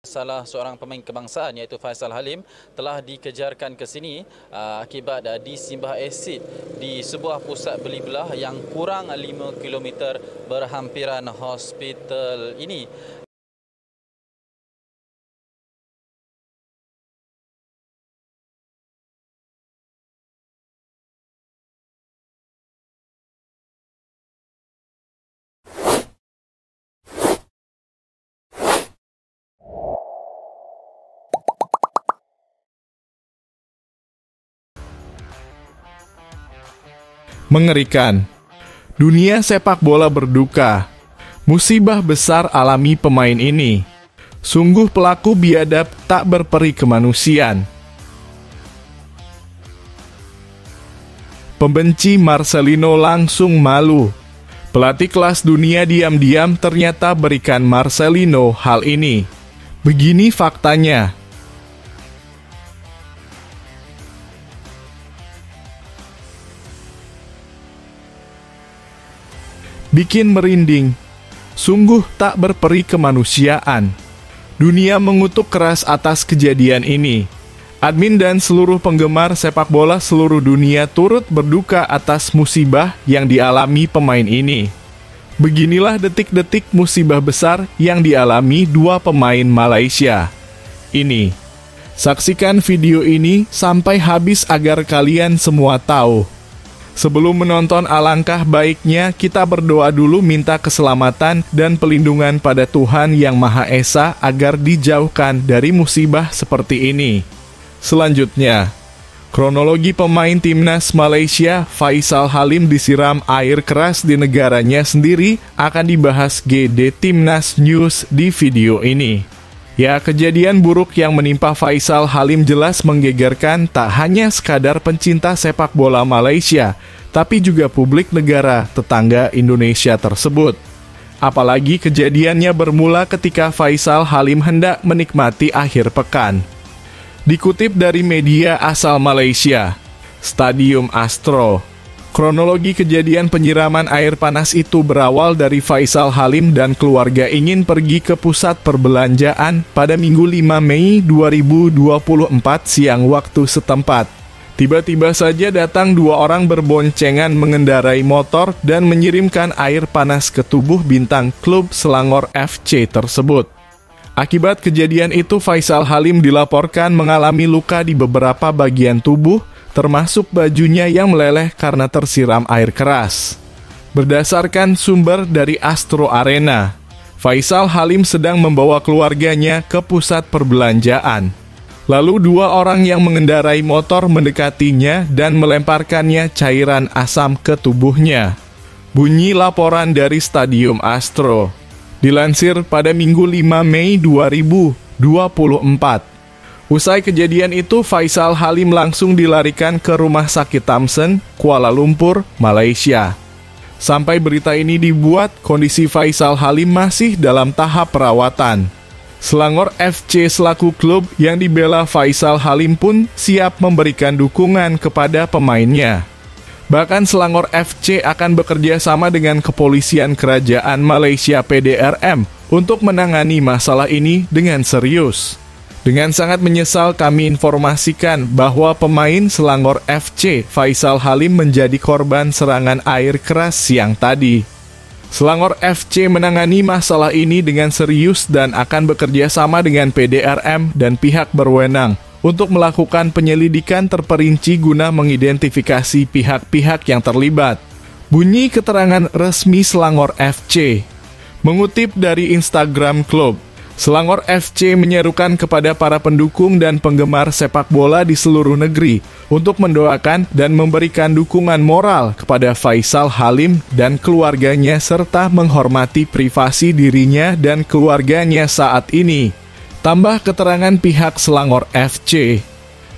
Salah seorang pemain kebangsaan iaitu Faisal Halim telah dikejarkan ke sini akibat disimbah asid di sebuah pusat beli belah yang kurang 5 kilometer berhampiran hospital ini. Mengerikan. Dunia sepak bola berduka. Musibah besar alami pemain ini. Sungguh pelaku biadab tak berperi kemanusiaan. Pembenci Marcelino langsung malu. Pelatih kelas dunia diam-diam ternyata berikan Marcelino hal ini. Begini faktanya. Bikin merinding. Sungguh tak berperi kemanusiaan. Dunia mengutuk keras atas kejadian ini. Admin dan seluruh penggemar sepak bola seluruh dunia turut berduka atas musibah yang dialami pemain ini. Beginilah detik-detik musibah besar yang dialami dua pemain Malaysia ini. Saksikan video ini sampai habis agar kalian semua tahu. Sebelum menonton, alangkah baiknya kita berdoa dulu minta keselamatan dan pelindungan pada Tuhan Yang Maha Esa agar dijauhkan dari musibah seperti ini. Selanjutnya, kronologi pemain timnas Malaysia Faisal Halim disiram air keras di negaranya sendiri akan dibahas GD Timnas News di video ini. Ya, kejadian buruk yang menimpa Faisal Halim jelas menggegerkan tak hanya sekadar pencinta sepak bola Malaysia, tapi juga publik negara tetangga Indonesia tersebut. Apalagi kejadiannya bermula ketika Faisal Halim hendak menikmati akhir pekan. Dikutip dari media asal Malaysia, Stadium Astro, kronologi kejadian penyiraman air panas itu berawal dari Faisal Halim dan keluarga ingin pergi ke pusat perbelanjaan pada Minggu 5 Mei 2024 siang waktu setempat. Tiba-tiba saja datang dua orang berboncengan mengendarai motor dan menyirimkan air panas ke tubuh bintang klub Selangor FC tersebut. Akibat kejadian itu, Faisal Halim dilaporkan mengalami luka di beberapa bagian tubuh, termasuk bajunya yang meleleh karena tersiram air keras. Berdasarkan sumber dari Astro Arena, Faisal Halim sedang membawa keluarganya ke pusat perbelanjaan. Lalu dua orang yang mengendarai motor mendekatinya dan melemparkannya cairan asam ke tubuhnya. Bunyi laporan dari Stadium Astro. Dilansir pada Minggu 5 Mei 2024. Usai kejadian itu, Faisal Halim langsung dilarikan ke Rumah Sakit Tamsen, Kuala Lumpur, Malaysia. Sampai berita ini dibuat, kondisi Faisal Halim masih dalam tahap perawatan. Selangor FC selaku klub yang dibela Faisal Halim pun siap memberikan dukungan kepada pemainnya. Bahkan Selangor FC akan bekerja sama dengan Kepolisian Kerajaan Malaysia PDRM untuk menangani masalah ini dengan serius. Dengan sangat menyesal kami informasikan bahwa pemain Selangor FC Faisal Halim menjadi korban serangan air keras siang tadi. Selangor FC menangani masalah ini dengan serius dan akan bekerja sama dengan PDRM dan pihak berwenang untuk melakukan penyelidikan terperinci guna mengidentifikasi pihak-pihak yang terlibat. Bunyi keterangan resmi Selangor FC. Mengutip dari Instagram klub, Selangor FC menyerukan kepada para pendukung dan penggemar sepak bola di seluruh negeri untuk mendoakan dan memberikan dukungan moral kepada Faisal Halim dan keluarganya serta menghormati privasi dirinya dan keluarganya saat ini. Tambah keterangan pihak Selangor FC.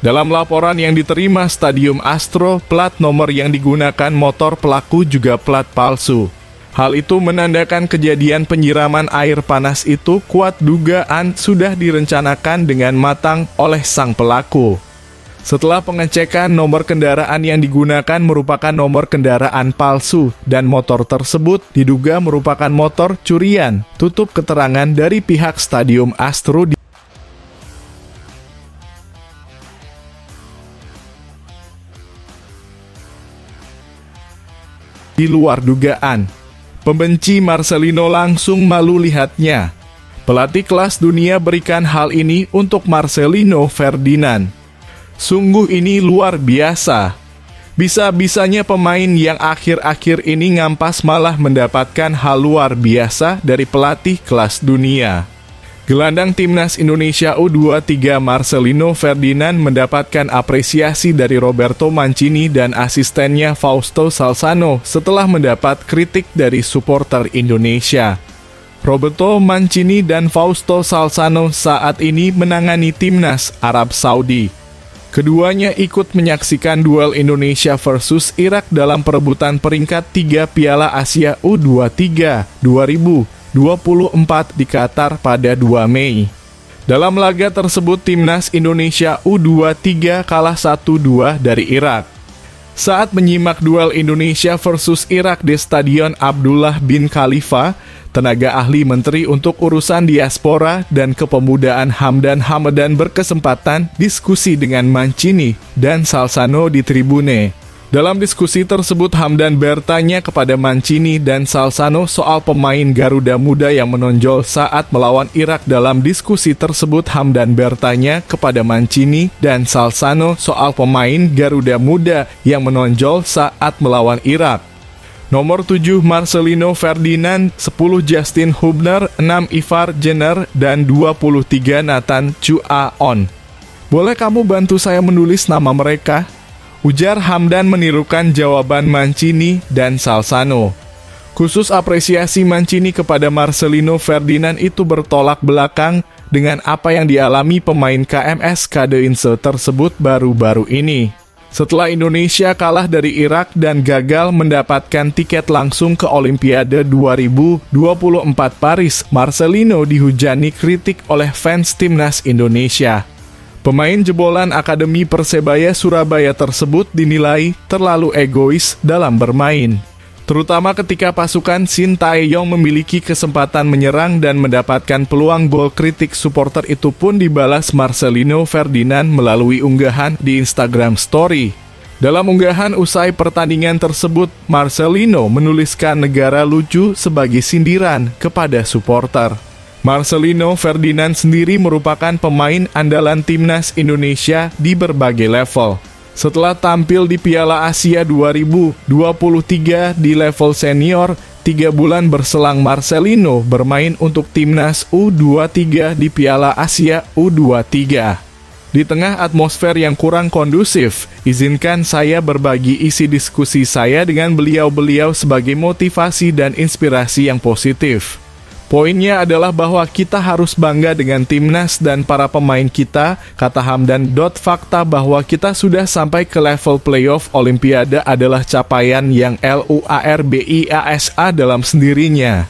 Dalam laporan yang diterima Stadium Astro, plat nomor yang digunakan motor pelaku juga plat palsu. Hal itu menandakan kejadian penyiraman air panas itu kuat dugaan sudah direncanakan dengan matang oleh sang pelaku. Setelah pengecekan, nomor kendaraan yang digunakan merupakan nomor kendaraan palsu dan motor tersebut diduga merupakan motor curian. Tutup keterangan dari pihak Stadium Astro. di luar dugaan. Pembenci Marcelino langsung malu lihatnya. Pelatih kelas dunia berikan hal ini untuk Marcelino Ferdinand. Sungguh ini luar biasa. Bisa-bisanya pemain yang akhir-akhir ini ngampas malah mendapatkan hal luar biasa dari pelatih kelas dunia. Gelandang timnas Indonesia U23 Marcelino Ferdinand mendapatkan apresiasi dari Roberto Mancini dan asistennya Fausto Salzano setelah mendapat kritik dari supporter Indonesia. Roberto Mancini dan Fausto Salzano saat ini menangani timnas Arab Saudi. Keduanya ikut menyaksikan duel Indonesia versus Irak dalam perebutan peringkat 3 Piala Asia U23 2024 di Qatar pada 2 Mei. Dalam laga tersebut timnas Indonesia U23 kalah 1-2 dari Irak. Saat menyimak duel Indonesia versus Irak di Stadion Abdullah bin Khalifa, tenaga ahli Menteri untuk Urusan Diaspora dan Kepemudaan Hamdan Hamadan berkesempatan diskusi dengan Mancini dan Salzano di tribune. Dalam diskusi tersebut, Hamdan bertanya kepada Mancini dan Salzano soal pemain Garuda Muda yang menonjol saat melawan Irak. Dalam diskusi tersebut, Hamdan bertanya kepada Mancini dan Salzano soal pemain Garuda Muda yang menonjol saat melawan Irak. Nomor 7 Marcelino Ferdinand, 10 Justin Hubner, 6 Ivar Jenner, dan 23 Nathan Chuaon. Boleh kamu bantu saya menulis nama mereka? Ujar Hamdan menirukan jawaban Mancini dan Salzano. Khusus apresiasi Mancini kepada Marcelino Ferdinand itu bertolak belakang dengan apa yang dialami pemain KMS Kadeinse tersebut baru-baru ini. Setelah Indonesia kalah dari Irak dan gagal mendapatkan tiket langsung ke Olimpiade 2024 Paris, Marcelino dihujani kritik oleh fans timnas Indonesia. Pemain jebolan Akademi Persebaya Surabaya tersebut dinilai terlalu egois dalam bermain, terutama ketika pasukan Sintayong memiliki kesempatan menyerang dan mendapatkan peluang gol. Kritik supporter itu pun dibalas Marcelino Ferdinand melalui unggahan di Instagram Story. Dalam unggahan usai pertandingan tersebut, Marcelino menuliskan negara lucu sebagai sindiran kepada supporter. Marcelino Ferdinand sendiri merupakan pemain andalan timnas Indonesia di berbagai level. Setelah tampil di Piala Asia 2023 di level senior, 3 bulan berselang Marcelino bermain untuk timnas U23 di Piala Asia U23. Di tengah atmosfer yang kurang kondusif, izinkan saya berbagi isi diskusi saya dengan beliau-beliau sebagai motivasi dan inspirasi yang positif. Poinnya adalah bahwa kita harus bangga dengan timnas dan para pemain kita, kata Hamdan. Fakta bahwa kita sudah sampai ke level playoff Olimpiade adalah capaian yang luar biasa dalam sendirinya.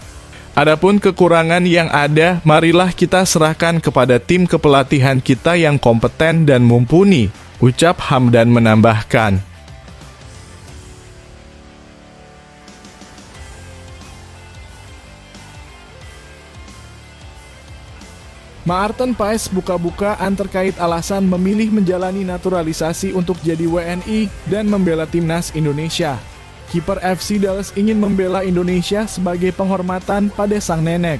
Adapun kekurangan yang ada, marilah kita serahkan kepada tim kepelatihan kita yang kompeten dan mumpuni, ucap Hamdan menambahkan. Maarten Paes buka-bukaan terkait alasan memilih menjalani naturalisasi untuk jadi WNI dan membela timnas Indonesia. Kiper FC Dallas ingin membela Indonesia sebagai penghormatan pada sang nenek.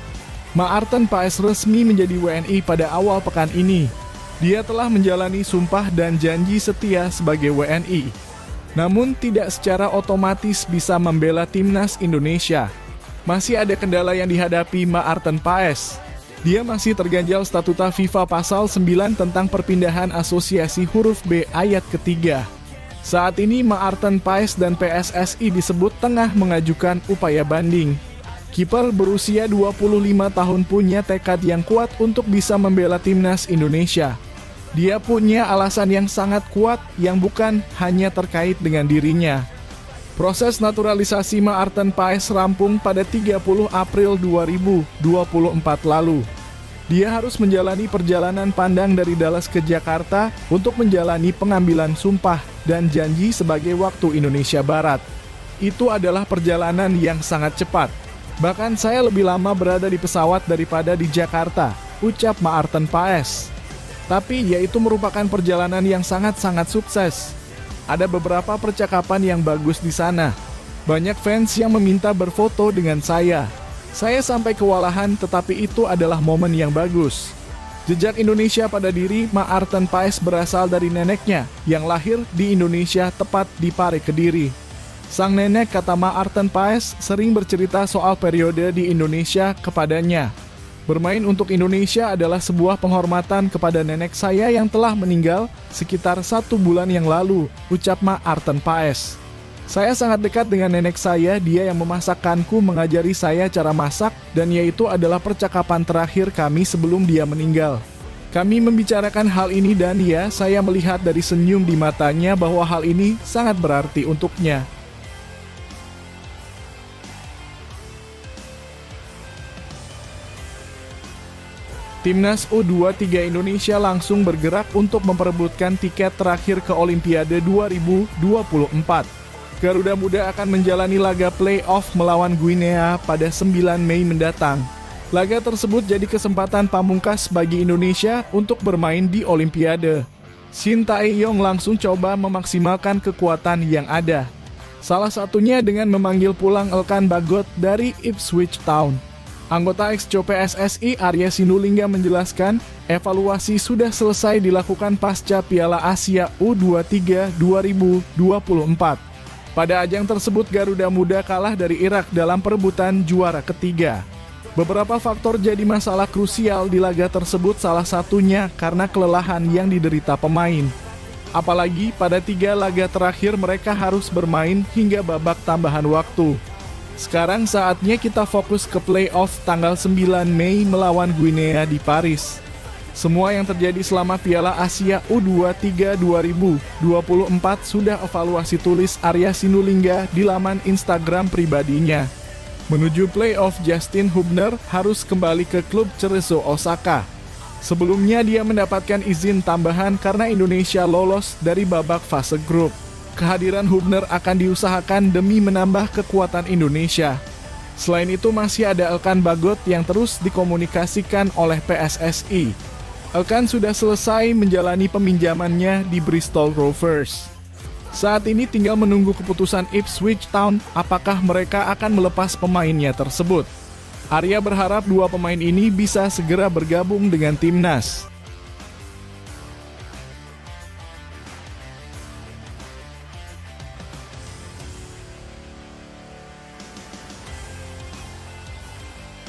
Maarten Paes resmi menjadi WNI pada awal pekan ini. Dia telah menjalani sumpah dan janji setia sebagai WNI. Namun tidak secara otomatis bisa membela timnas Indonesia. Masih ada kendala yang dihadapi Maarten Paes. Dia masih terganjal statuta FIFA pasal 9 tentang perpindahan asosiasi huruf B ayat ketiga. Saat ini Maarten Paes dan PSSI disebut tengah mengajukan upaya banding. Kiper berusia 25 tahun punya tekad yang kuat untuk bisa membela timnas Indonesia. Dia punya alasan yang sangat kuat yang bukan hanya terkait dengan dirinya. Proses naturalisasi Maarten Paes rampung pada 30 April 2024 lalu. Dia harus menjalani perjalanan pandang dari Dallas ke Jakarta untuk menjalani pengambilan sumpah dan janji sebagai waktu Indonesia Barat. Itu adalah perjalanan yang sangat cepat. Bahkan saya lebih lama berada di pesawat daripada di Jakarta, ucap Maarten Paes. Tapi yaitu merupakan perjalanan yang sangat-sangat sukses. Ada beberapa percakapan yang bagus di sana. Banyak fans yang meminta berfoto dengan saya. Saya sampai kewalahan, tetapi itu adalah momen yang bagus. Jejak Indonesia pada diri Ma Arten Paes berasal dari neneknya yang lahir di Indonesia, tepat di Pare, Kediri. Sang nenek, kata Ma Arten Paes, sering bercerita soal periode di Indonesia kepadanya. Bermain untuk Indonesia adalah sebuah penghormatan kepada nenek saya yang telah meninggal sekitar 1 bulan yang lalu, ucap Ma Arten Paes. Saya sangat dekat dengan nenek saya, dia yang memasakkanku, mengajari saya cara masak, dan yaitu adalah percakapan terakhir kami sebelum dia meninggal. Kami membicarakan hal ini dan saya melihat dari senyum di matanya bahwa hal ini sangat berarti untuknya. Timnas U23 Indonesia langsung bergerak untuk memperebutkan tiket terakhir ke Olimpiade 2024. Garuda Muda akan menjalani laga play-off melawan Guinea pada 9 Mei mendatang. Laga tersebut jadi kesempatan pamungkas bagi Indonesia untuk bermain di Olimpiade. Shin Tae-yong langsung coba memaksimalkan kekuatan yang ada. Salah satunya dengan memanggil pulang Elkan Bagot dari Ipswich Town. Anggota Exco PSSI Arya Sinulinga menjelaskan, evaluasi sudah selesai dilakukan pasca Piala Asia U23 2024. Pada ajang tersebut, Garuda Muda kalah dari Irak dalam perebutan juara ketiga. Beberapa faktor jadi masalah krusial di laga tersebut, salah satunya karena kelelahan yang diderita pemain. Apalagi pada 3 laga terakhir mereka harus bermain hingga babak tambahan waktu. Sekarang saatnya kita fokus ke playoff tanggal 9 Mei melawan Guinea di Paris. Semua yang terjadi selama Piala Asia U23 2024 sudah evaluasi, tulis Arya Sinulinga di laman Instagram pribadinya. Menuju playoff, Justin Hubner harus kembali ke klub Cerezo Osaka. Sebelumnya dia mendapatkan izin tambahan karena Indonesia lolos dari babak fase grup. Kehadiran Hubner akan diusahakan demi menambah kekuatan Indonesia. Selain itu masih ada Elkan Bagot yang terus dikomunikasikan oleh PSSI. Elkan sudah selesai menjalani peminjamannya di Bristol Rovers. Saat ini tinggal menunggu keputusan Ipswich Town apakah mereka akan melepas pemainnya tersebut. Arya berharap 2 pemain ini bisa segera bergabung dengan timnas.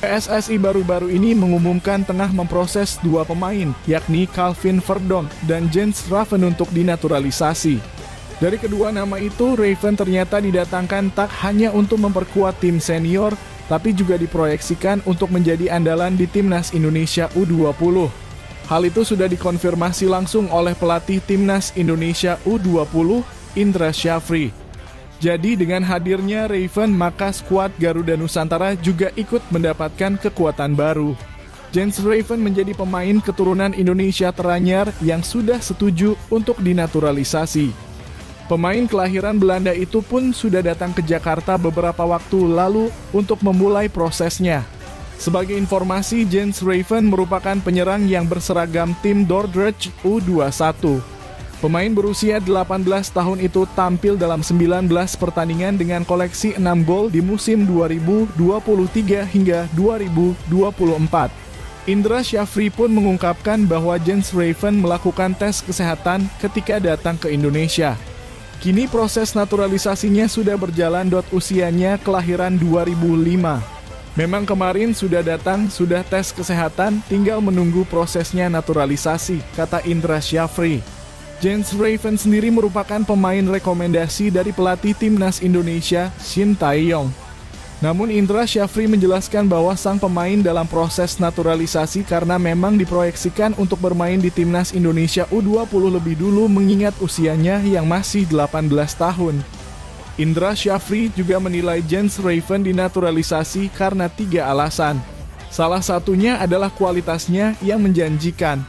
PSSI baru-baru ini mengumumkan tengah memproses 2 pemain, yakni Calvin Verdonk dan Jens Raven untuk dinaturalisasi. Dari kedua nama itu, Raven ternyata didatangkan tak hanya untuk memperkuat tim senior, tapi juga diproyeksikan untuk menjadi andalan di Timnas Indonesia U20. Hal itu sudah dikonfirmasi langsung oleh pelatih Timnas Indonesia U20, Indra Syafri. Jadi dengan hadirnya Raven, maka skuad Garuda Nusantara juga ikut mendapatkan kekuatan baru. Jens Raven menjadi pemain keturunan Indonesia teranyar yang sudah setuju untuk dinaturalisasi. Pemain kelahiran Belanda itu pun sudah datang ke Jakarta beberapa waktu lalu untuk memulai prosesnya. Sebagai informasi, Jens Raven merupakan penyerang yang berseragam tim Dordrecht U21. Pemain berusia 18 tahun itu tampil dalam 19 pertandingan dengan koleksi 6 gol di musim 2023 hingga 2024. Indra Syafri pun mengungkapkan bahwa Jens Raven melakukan tes kesehatan ketika datang ke Indonesia. Kini proses naturalisasinya sudah berjalan. Usianya kelahiran 2005. Memang kemarin sudah datang, sudah tes kesehatan, tinggal menunggu prosesnya naturalisasi, kata Indra Syafri. Jens Raven sendiri merupakan pemain rekomendasi dari pelatih Timnas Indonesia, Shin Tae-yong. Namun Indra Syafri menjelaskan bahwa sang pemain dalam proses naturalisasi karena memang diproyeksikan untuk bermain di Timnas Indonesia U20 lebih dulu mengingat usianya yang masih 18 tahun. Indra Syafri juga menilai Jens Raven dinaturalisasi karena 3 alasan. Salah satunya adalah kualitasnya yang menjanjikan.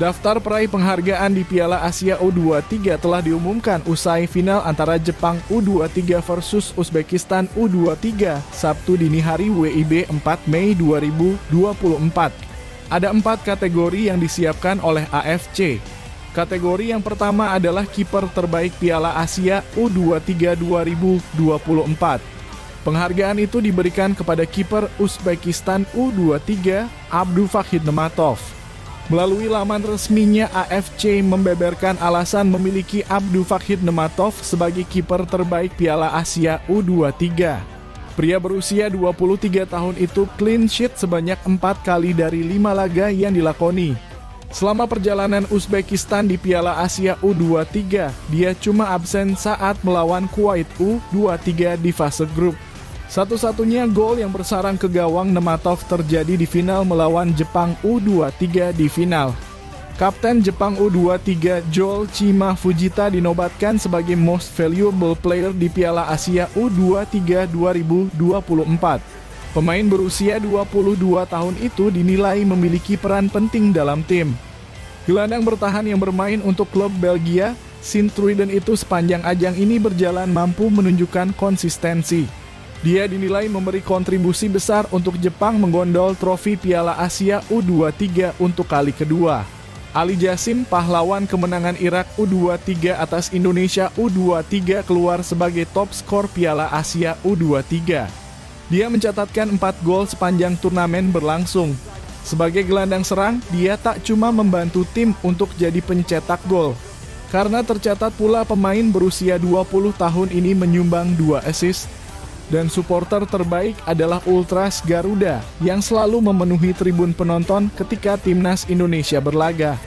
Daftar peraih penghargaan di Piala Asia U23 telah diumumkan usai final antara Jepang U23 versus Uzbekistan U23 Sabtu dini hari WIB 4 Mei 2024. Ada 4 kategori yang disiapkan oleh AFC. Kategori yang pertama adalah kiper terbaik Piala Asia U23 2024. Penghargaan itu diberikan kepada kiper Uzbekistan U23 Abdulfahid Nematov. Melalui laman resminya, AFC membeberkan alasan memiliki Abdulfahid Nematov sebagai kiper terbaik Piala Asia U23. Pria berusia 23 tahun itu clean sheet sebanyak 4 kali dari 5 laga yang dilakoni. Selama perjalanan Uzbekistan di Piala Asia U23, dia cuma absen saat melawan Kuwait U23 di fase grup. Satu-satunya gol yang bersarang ke gawang Nematov terjadi di final melawan Jepang U23 di final. Kapten Jepang U23 Joel Chima Fujita dinobatkan sebagai Most Valuable Player di Piala Asia U23 2024. Pemain berusia 22 tahun itu dinilai memiliki peran penting dalam tim. Gelandang bertahan yang bermain untuk klub Belgia, Sint-Truiden itu sepanjang ajang ini berjalan mampu menunjukkan konsistensi. Dia dinilai memberi kontribusi besar untuk Jepang menggondol trofi Piala Asia U23 untuk kali kedua. Ali Jassim, pahlawan kemenangan Irak U23 atas Indonesia U23, keluar sebagai top skor Piala Asia U23. Dia mencatatkan 4 gol sepanjang turnamen berlangsung. Sebagai gelandang serang, dia tak cuma membantu tim untuk jadi pencetak gol. Karena tercatat pula pemain berusia 20 tahun ini menyumbang 2 assist. Dan supporter terbaik adalah Ultras Garuda yang selalu memenuhi tribun penonton ketika timnas Indonesia berlaga.